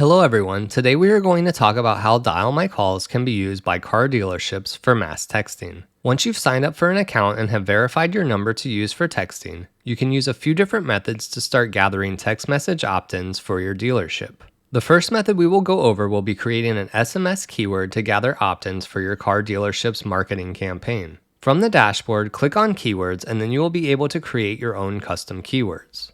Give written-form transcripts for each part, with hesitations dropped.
Hello everyone, today we are going to talk about how DialMyCalls can be used by car dealerships for mass texting. Once you've signed up for an account and have verified your number to use for texting, you can use a few different methods to start gathering text message opt-ins for your dealership. The first method we will go over will be creating an SMS keyword to gather opt-ins for your car dealership's marketing campaign. From the dashboard, click on Keywords and then you will be able to create your own custom keywords.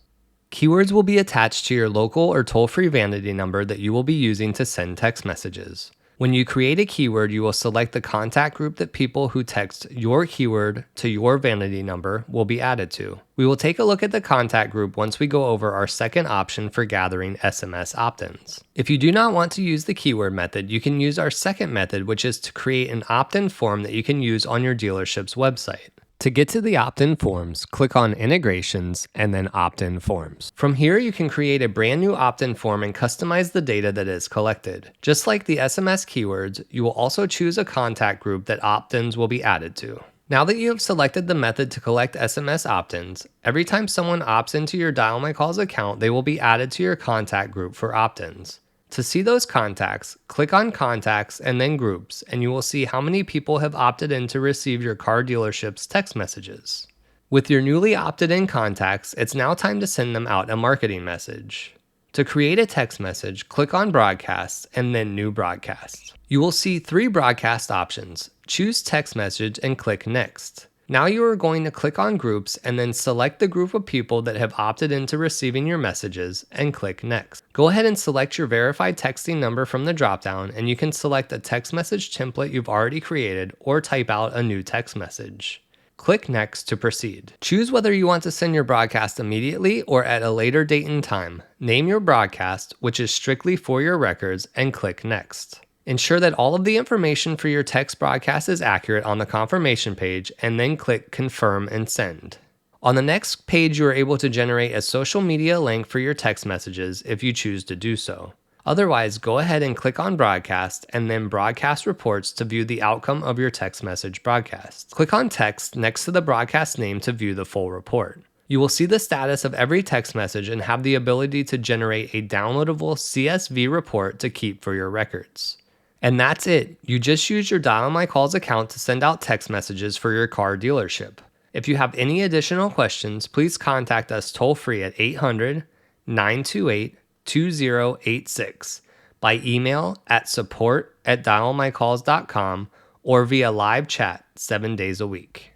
Keywords will be attached to your local or toll-free vanity number that you will be using to send text messages. When you create a keyword, you will select the contact group that people who text your keyword to your vanity number will be added to. We will take a look at the contact group once we go over our second option for gathering SMS opt-ins. If you do not want to use the keyword method, you can use our second method, which is to create an opt-in form that you can use on your dealership's website. To get to the opt-in forms, click on Integrations and then Opt-in Forms. From here, you can create a brand new opt-in form and customize the data that is collected. Just like the SMS keywords, you will also choose a contact group that opt-ins will be added to. Now that you have selected the method to collect SMS opt-ins, every time someone opts into your DialMyCalls account, they will be added to your contact group for opt-ins. To see those contacts, click on Contacts and then Groups, and you will see how many people have opted in to receive your car dealership's text messages. With your newly opted in contacts, it's now time to send them out a marketing message. To create a text message, click on Broadcast and then New Broadcast. You will see 3 broadcast options. Choose Text Message and click Next. Now you are going to click on Groups and then select the group of people that have opted into receiving your messages and click Next. Go ahead and select your verified texting number from the dropdown and you can select a text message template you've already created or type out a new text message. Click Next to proceed. Choose whether you want to send your broadcast immediately or at a later date and time. Name your broadcast, which is strictly for your records, and click Next. Ensure that all of the information for your text broadcast is accurate on the confirmation page and then click Confirm and Send. On the next page, you are able to generate a social media link for your text messages if you choose to do so. Otherwise, go ahead and click on Broadcast and then Broadcast Reports to view the outcome of your text message broadcast. Click on Text next to the broadcast name to view the full report. You will see the status of every text message and have the ability to generate a downloadable CSV report to keep for your records. And that's it. You just use your DialMyCalls account to send out text messages for your car dealership. If you have any additional questions, please contact us toll-free at 800-928-2086, by email at support@dialmycalls.com or via live chat 7 days a week.